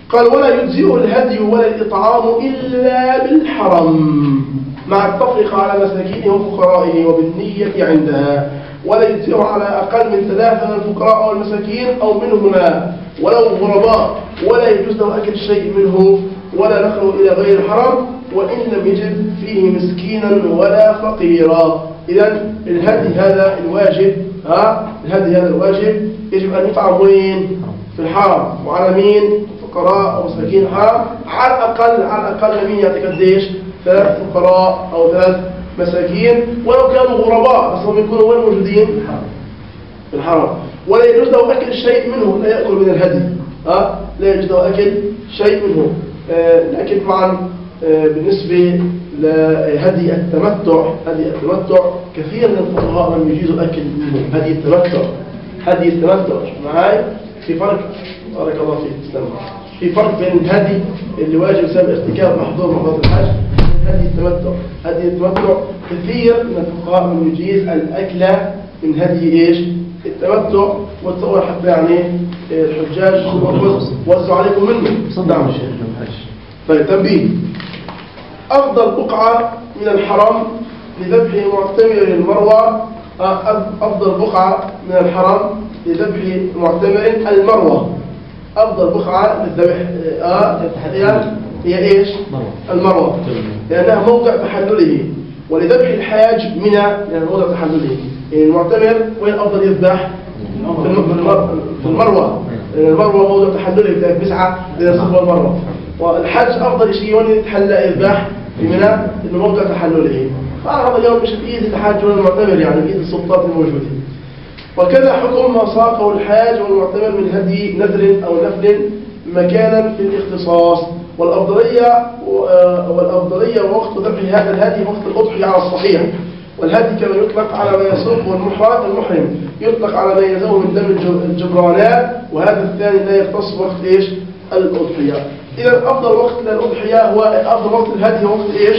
قال ولا يجزئ الهدي ولا الإطعام إلا بالحرم مع التفرقة على مساكينه وفقرائه وبالنية عندها، ولا يجزئ على أقل من 3 من الفقراء والمساكين أو منهما ولو غرباء، ولا يجوز له أكل شيء منه ولا نقله إلى غير الحرم وإن لم يجد فيه مسكينا ولا فقيرا. إذن الهدي هذا الواجب، الهدي هذا الواجب يجب أن يطعم وين؟ في الحرم. وعلى مين؟ فقراء أو مساكين الحرم. على الأقل مين يعطيك قديش؟ 3 فقراء أو 3 مساكين، ولو كانوا غرباء بس هم يكونوا وين موجودين؟ في الحرم. ولا يجوز له أكل شيء منه، لا يأكل من الهدي، لا يجوز له أكل شيء منه. لكن طبعا بالنسبة لهدي التمتع، كثير من الفقهاء لم يجيزوا أكل منه هدي التمتع معاي. في فرق، بارك الله فيك، تسلم. في فرق بين الهدي اللي واجب بسبب ارتكاب محظورات الحج هدي التمتع كثير من الفقهاء من يجيز الأكل من هدي ايش؟ التمتع. وتصور حتى يعني الحجاج وزعوا عليكم منه. نعم. طيب تنبيه، أفضل بقعة من الحرم لذبح معتمر المروة، أفضل بقعة من الحرم لذبح معتمر المروة، أفضل بقعة للذبح هي إيش؟ المروة، لأنها موضع تحلله. ولذبح الحاج منى لأنها موضع تحلله. يعني المعتمر وين أفضل يذبح؟ في المروة. المروة موضع تحلله بتاعت 9 بين الصفا والمروة. والحج أفضل شيء وين يتحلى يذبح في منى إنه موضع تحلله. فهذا اليوم مش بإيد الحاج ولا المعتمر، يعني بإيد السلطات الموجودين. وكذا حكم ما ساقه الحاج والمعتمر من هدي نذر أو نفل مكانا في الاختصاص. والأفضلية وقت ذبح هذا الهدي وقت الأضحية على الصحيح. والهدي كما يطلق على ما يسوق المحرم يطلق على ما يلزمه من دم الجبرانات، وهذا الثاني لا يختص وقت ايش؟ الأضحية. إذا أفضل وقت للأضحية هو أفضل وقت الهدي هو وقت ايش؟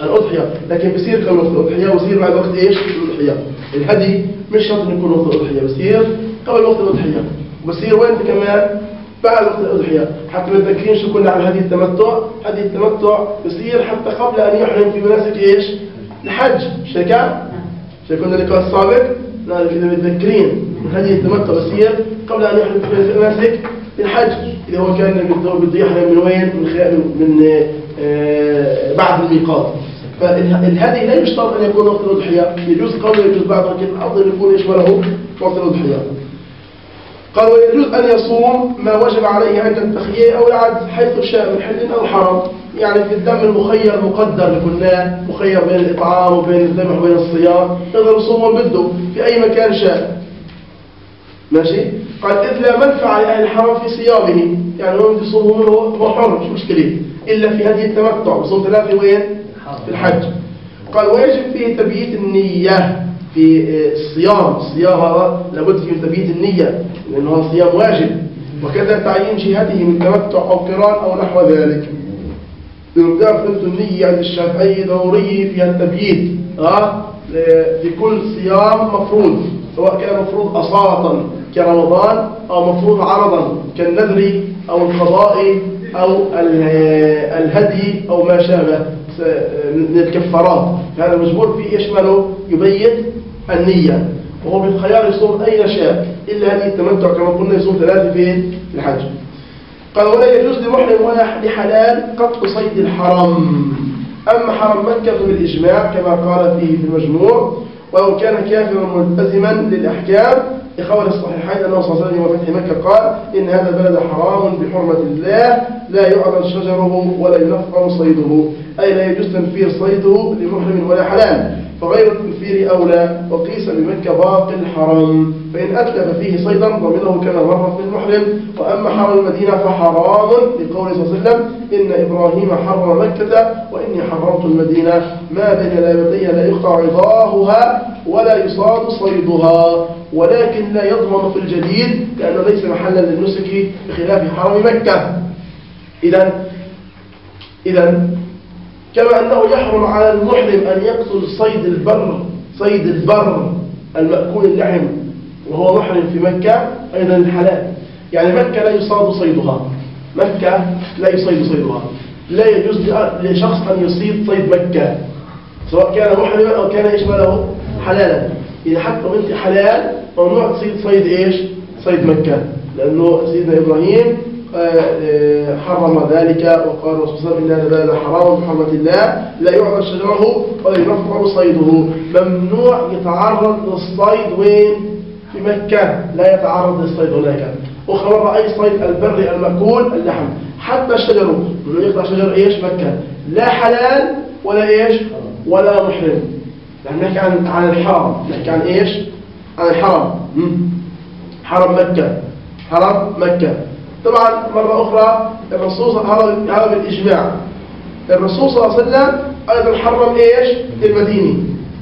الأضحية. لكن بصير قبل وقت الأضحية ويصير بعد وقت ايش؟ الأضحية. الهدي مش شرط إنه يكون وقت الأضحية، بصير قبل وقت الأضحية، وبصير وين كمان؟ بعد وقت الأضحية. حتى ما تذكرين شو كنا على هدي التمتع. هدي التمتع بصير حتى قبل أن يحرم في مناسك ايش؟ الحج. شكا كنا اللقاء السابق لا كده متذكرين من هدي التمتع بصير قبل أن يحرم في مناسك الحج. إذا هو كان بده يحرم من وين؟ من بعد الميقات. فالهدي لا يشترط أن يكون وقت الأضحية، يجوز قبل يجوز بعد، لكن الأفضل يكون يشمله وقت الأضحية. قال ويجوز أن يصوم ما وجب عليه عند التخيير أو العجز حيث شاء من حل أو حرم. يعني في الدم المخير مقدر لكلنا، مخير بين الإطعام وبين الذبح وبين الصيام، يقدر يصوم بده في أي مكان شاء. ماشي؟ قال إذ لا منفعة لأهل الحرم في صيامه، يعني هو بده يصوم منه هو حر مش مشكلة، إلا في هذه التمتع بصوم 3 وين؟ في الحج. قال ويجب فيه تبييت النية في الصيام هذا لابد فيه تبييت النية لأنه هذا صيام واجب. وكذا تعيين جهته من تمتع أو قران أو نحو ذلك. بمقدار فهمت النية عند الشافعي ضروري فيها التبييت في كل صيام مفروض، سواء كان مفروض أصالة كرمضان أو مفروض عرضا كالنذر أو القضاء أو الهدي أو ما شابه من الكفارات. هذا مجبور فيه يشمله يبيت النية، وهو بالخيار يصوم أي شاء إلا هذه التمتع كما قلنا يصوم 3 في الحج. قال ولا يجوز لمحرم ولا لحلال قطع صيد الحرم. أما حرم مكة بالإجماع كما قال فيه في المجموع، ولو كان كافرا ملتزما للأحكام لخبر الصحيحين أنه صلى الله عليه وسلم وفتح مكة قال إن هذا البلد حرام بحرمة الله لا يعضل شجره ولا ينفر صيده، أي لا يجوز تنفير صيده لمحرم ولا حلال، فغير التنفير أولى. وقيس بمكة باقي الحرم، فإن أتلف فيه صيدا ضمنه كما مر في المحرم. وأما حرم المدينة فحرام لقوله صلى الله عليه وسلم إن إبراهيم حرم مكة وإني حرمت المدينة ما بين لابتيها لا يقطع عضاهها ولا يصاد صيدها، ولكن لا يضمن في الجديد لأنه ليس محلا للنسك بخلاف حرم مكة. إذن كما أنه يحرم على المحرم أن يقتل صيد البر المأكول اللحم وهو محرم في مكة، أيضا الحلال. يعني مكة لا يصاد صيدها، مكة لا يصيد صيدها، لا يجوز لشخص أن يصيد صيد مكة سواء كان محرما أو كان يشمله حلالا. إذا حتى بنت حلال ممنوع تصيد صيد إيش؟ صيد مكة، لأنه سيدنا إبراهيم حرم ذلك، وقال الرسول صلى الله عليه وسلم: إن هذا حرام بحرمة الله لا يعرض شجره ولا يرفع صيده. ممنوع يتعرض للصيد وين؟ في مكة، لا يتعرض للصيد هناك. وخبر أي صيد البر المأكول اللحم، حتى الشجر ممنوع يقطع شجر إيش؟ مكة، لا حلال ولا إيش؟ ولا محرم. يعني نحكي عن الحرم، نحكي عن إيش؟ عن الحرم، حرم مكة، حرم مكة. طبعا مرة أخرى الرسول هذا بالإجماع، الرسول صلى الله عليه وسلم أيضا حرم إيش؟ المديني،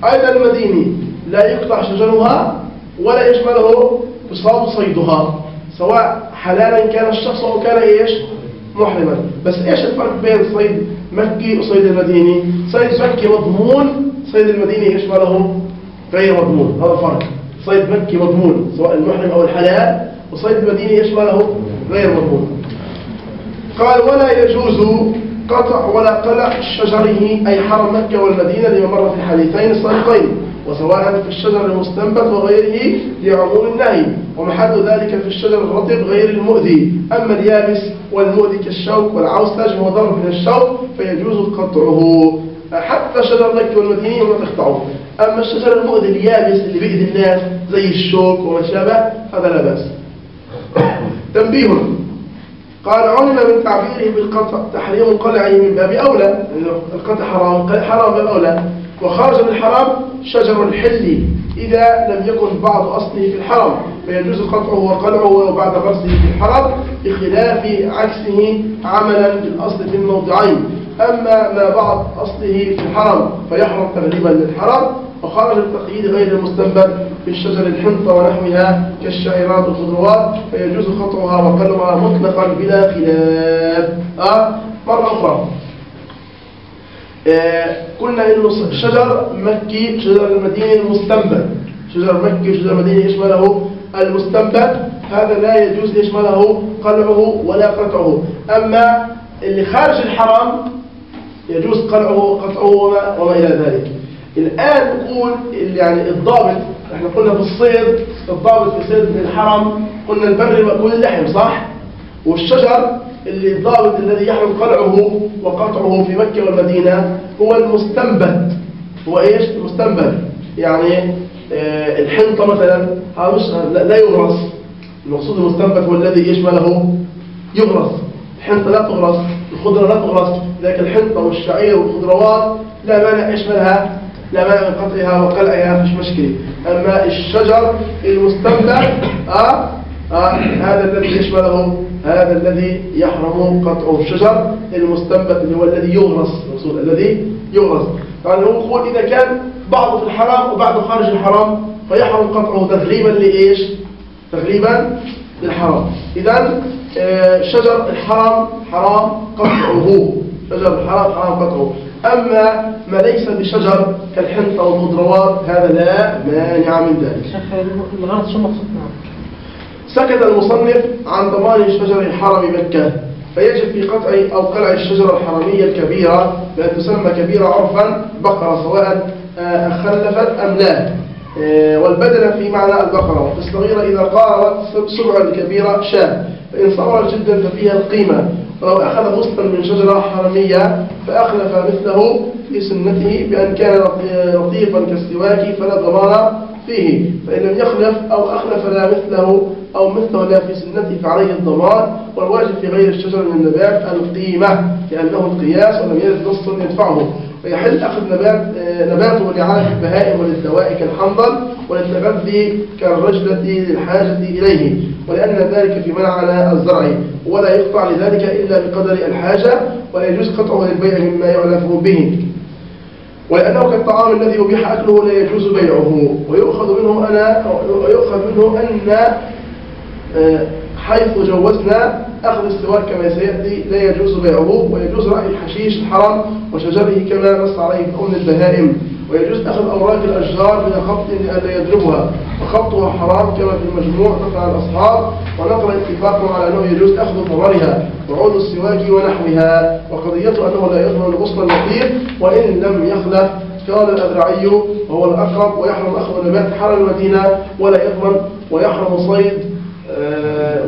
أيضا المديني لا يقطع شجرها ولا يشمله يصاب صيدها، سواء حلالا كان الشخص أو كان إيش؟ محرما. بس إيش الفرق بين صيد مكي وصيد المديني؟ صيد مكي مضمون، صيد المديني يشمله غير مضمون، هذا فرق. صيد مكي مضمون سواء المحرم أو الحلال، وصيد المديني يشمله غير مضمون. قال: ولا يجوز قطع ولا قلع شجره، أي حرم مكة والمدينة، لما مر في الحديثين السابقين، وسواء في الشجر المستنبت وغيره لعموم النهي، ومحل ذلك في الشجر الرطب غير المؤذي. أما اليابس والمؤذي كالشوك والعوسج هو ضرب من الشوك فيجوز قطعه. حتى شجر مكة والمدينة ما تقطعه. أما الشجر المؤذي اليابس اللي بيأذي الناس زي الشوك وما شابه هذا لا بأس. تنبيه: قال: علم من تعبيره بالقطع تحريم قلعه من باب أولى، القطع حرام باب أولى. وخرج من الحرام شجر الحل إذا لم يكن بعض أصله في الحرم، فيجوز قطعه وقلعه بعد غرسه في الحرم، بخلاف عكسه عملا بالأصل في الموضعين. أما ما بعض أصله في الحرم فيحرم تغليبا للحرم. وخرج التقييد غير المستنبت في الشجر الحنطة ونحوها كالشعيرات والخضروات، فيجوز قطعها وقلعها مطلقا بلا خلاف. مرة أخرى قلنا إنه شجر مكي شجر المدينة المستنبت، شجر مكي وشجر المدينة يشمله المستنبت، هذا لا يجوز يشمله قلعه ولا قطعه. أما اللي خارج الحرم يجوز قلعه وقطعه وما إلى ذلك. الآن نقول يعني الضابط، احنا قلنا في الصيد الضابط في صيد من الحرم قلنا البر مأكول اللحم، صح؟ والشجر اللي الضابط الذي يحرم قلعه وقطعه في مكة والمدينة هو المستنبت. هو ايش المستنبت؟ يعني الحنطة مثلا هذا لا يغرس، المقصود المستنبت هو الذي يشمله يغرس. الحنطة لا تغرس، الخضرة لا تغرس، لكن الحنطة والشعير والخضروات لا مانع يشملها، لا مانع من قطعها وقلعها، مش مشكلة. أما الشجر المستنبت هذا الذي يشمله، هذا الذي يحرم قطعه. الشجر المستنبت اللي هو الذي يغرس، المقصود الذي يغرس. يعني هو يقول إذا كان بعضه في الحرام وبعضه خارج الحرام فيحرم قطعه تغليبا لإيش؟ تغليبا للحرام. إذن شجر الحرام حرام قطعه، شجر الحرام حرام قطعه. أما ما ليس بشجر كالحنطة والخضروات هذا لا مانع من ذلك. الغرض شو مقصود؟ سكت المصنف عن ضمان شجر حرم مكة، فيجب في قطع أو قلع الشجرة الحرمية الكبيرة، بأن تسمى كبيرة عرفا بقرة سواء خلفت أم لا، والبدنة في معنى البقرة، والصغيرة إذا قارت سبع الكبيرة شاة، فإن صغرت جدا ففيها القيمة. ولو أخذ غصنا من شجرة حرمية فأخلف مثله في سنته بأن كان لطيفا كالسواك فلا ضمان فيه، فإن لم يخلف أو أخلف لا مثله أو مثله لا في سنته فعليه الضمان. والواجب في غير الشجر من النبات القيمة لأنه القياس ولم يرد نص يدفعه، فيحل أخذ نباته لعالم البهائم وللدواء كالحنظل، وللتغذي كالرجلة للحاجة إليه، ولأن ذلك في منعنا الزرع، ولا يقطع لذلك إلا بقدر الحاجة، ولا يجوز قطعه للبيع مما يعلف به، ولأنه كالطعام الذي يبيح أكله لا يجوز بيعه. ويؤخذ منه أن حيث جوزنا أخذ السواك كما سيأتي لا يجوز بيعه، ويجوز رأي الحشيش الحرام وشجره كما نص عليه بأمن البهائم. ويجوز أخذ أوراق الأشجار بلا خبط لئلا يضربها، وخبطها حرام كما في المجموع نقل عن الأصحاب، ونقل اتفاقهم على أنه يجوز أخذ ثمرها وعود السواك ونحوها، وقضيته أنه لا يضمن غصن اللطيف وإن لم يخلف. قال الأذرعي وهو الأقرب: ويحرم أخذ نبات حرم المدينة ولا يضمن، ويحرم صيد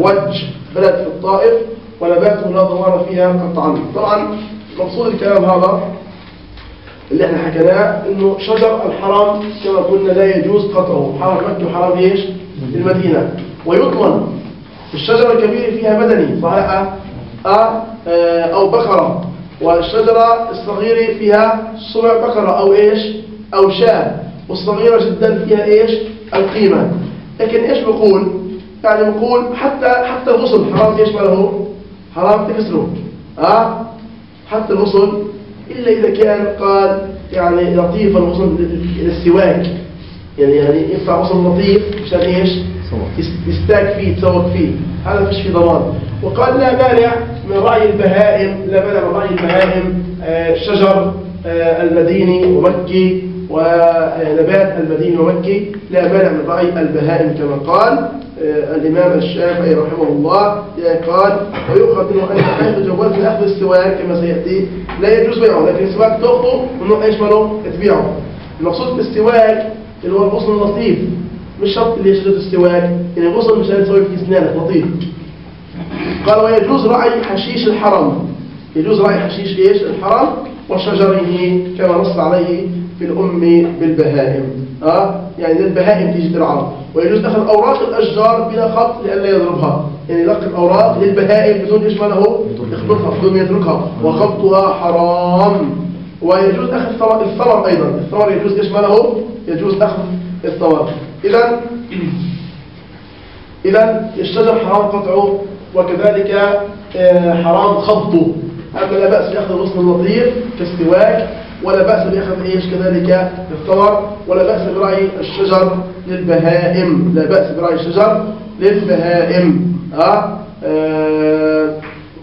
وج بلد في الطائف ونباته لا ضمان فيها قطعا. طبعا مقصود الكلام هذا اللي احنا حكيناه انه شجر الحرام كما قلنا لا يجوز قطعه، حرام مكة وحرام ايش؟ المدينة، ويضمن الشجرة الكبيرة فيها مدني صحيح او بقرة، والشجرة الصغيرة فيها صبع بقرة او ايش؟ او شاة، والصغيرة جدا فيها ايش؟ القيمة. لكن ايش بقول؟ يعني بقول حتى الغصن حرام ايش ماله؟ حرام تكسره حتى الغصن إلا إذا كان قال يعني لطيف الغصن للسواك، يعني ينفع غصن لطيف مشان إيش؟ يستاك فيه يتسوق فيه، هذا فيش فيه ضمان. وقال لا مانع من رعي البهائم، لا مانع من رعي البهائم شجر المديني ومكي ونبات المديني ومكي، لا مانع من رعي البهائم كما قال الإمام الشافعي رحمه الله. قال ويؤخذ منه أن حيث جواز أخذ السواك كما سيأتي لا يجوز بيعه، لكن السواك تأخذه منه إيش ماله؟ تبيعه. المقصود بالسواك اللي هو الغصن اللطيف، مش شرط اللي يشرب السواك، يعني غصن مش هتسوي في أسنانك لطيف. قال ويجوز رعي حشيش الحرم، يجوز رعي حشيش إيش؟ الحرم وشجره كما نص عليه في الأم بالبهائم يعني للبهائم تيجي ترعى. ويجوز أخذ أوراق الأشجار بلا خط لئلا يضربها، يعني لقي الأوراق للبهائم بدون إيش ماله؟ يخبطها بدون يتركها، وخبطها حرام. ويجوز أخذ الثمر أيضا، الثمر يجوز إيش ماله؟ يجوز أخذ الثمر. إذا الشجر حرام قطعه، وكذلك حرام خبطه. أما لا بأس بأخذ الغصن اللطيف كالسواك، ولا بأس بأخذ إيش كذلك الثمر، ولا بأس برعي الشجر للبهائم، لا بأس برعي الشجر للبهائم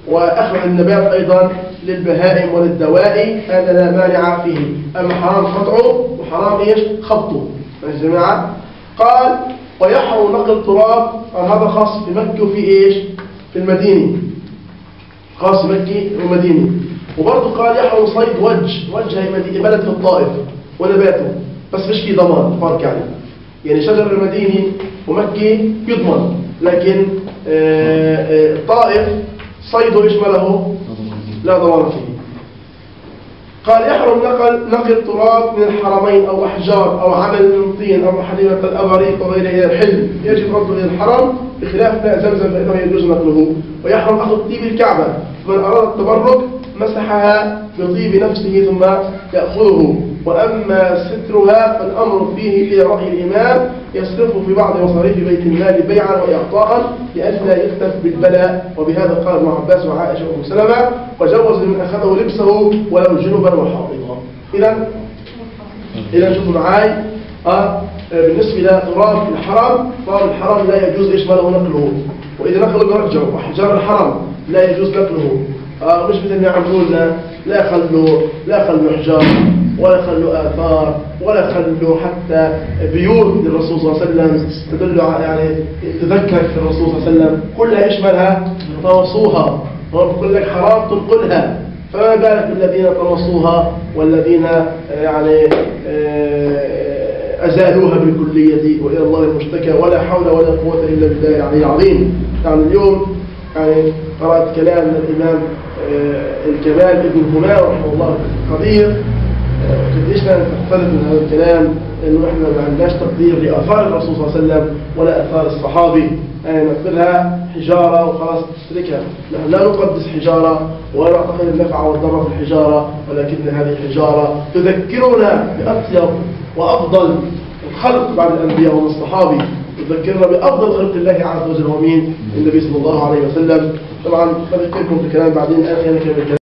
وأخذ النبات أيضا للبهائم وللدواء، هذا لا مانع فيه. أما حرام قطعه وحرام إيش؟ خبطه يا جماعة. قال ويحرم نقل تراب، هذا خاص بمكة وفي إيش؟ في المدينة، خاص مكي ومديني. وبرضه قال يحرم صيد وج هي بلد في الطائف ونباته، بس مش في ضمان فرق يعني شجر المديني ومكي يضمن، لكن الطائف صيده ايش ماله؟ لا ضمان فيه. قال يحرم نقل تراب من الحرمين او احجار او عمل من طين او حليمة الابريق وغيره الى الحل، يجب رده الى الحرم بخلاف ماء زمزم فانه يجوز نقله. ويحرم اخذ طيب الكعبة، من اراد التبرك مسحها بطيب نفسه ثم يأخذه. وأما سترها فالأمر فيه إلى رأي الإمام يصرفه في بعض مصاريف بيت المال بيعا وإعطاء لئلا يكتف بالبلاء. وبهذا قال ابن عباس وعائشة وأم سلمة، وجوز من أخذه لبسه ولو جنبا وحاضرا. إذا شوفوا معاي بالنسبة لتراب الحرم، تراب الحرم لا يجوز إيش ماله نقله، وإذا نقله برجعه. وحجار الحرم لا يجوز نقله، مش مثل ما يعملوا لنا لا خلوا حجار ولا خلوا آثار ولا خلوا حتى بيوت للرسول صلى الله عليه وسلم تدل على يعني تذكر في الرسول صلى الله عليه وسلم، كلها ايش مالها؟ طمسوها. هو بيقول لك حرام تنقلها، فما بالك بالذين طمسوها والذين يعني أزالوها بالكلية، وإلى الله المشتكى، ولا حول ولا قوة إلا بالله العلي العظيم. يعني اليوم يعني قرأت كلام الإمام الكمال ابن همام رحمه الله قدير، قديش نختلف من هذا الكلام، إنه إحنا ما عندناش تقدير لآثار الرسول صلى الله عليه وسلم ولا آثار الصحابي، يعني نقدرها حجارة وخلاص تتركها. نحن لا نقدس حجارة ولا نعتقد النفع والضرر في الحجارة، ولكن هذه الحجارة تذكرنا بأطيب وأفضل الخلق بعد الأنبياء والصحابي، تذكرنا بأفضل خلق الله عز وجل ومين؟ النبي صلى الله عليه وسلم. طبعا بذكركم في كلام بعدين أنا كمان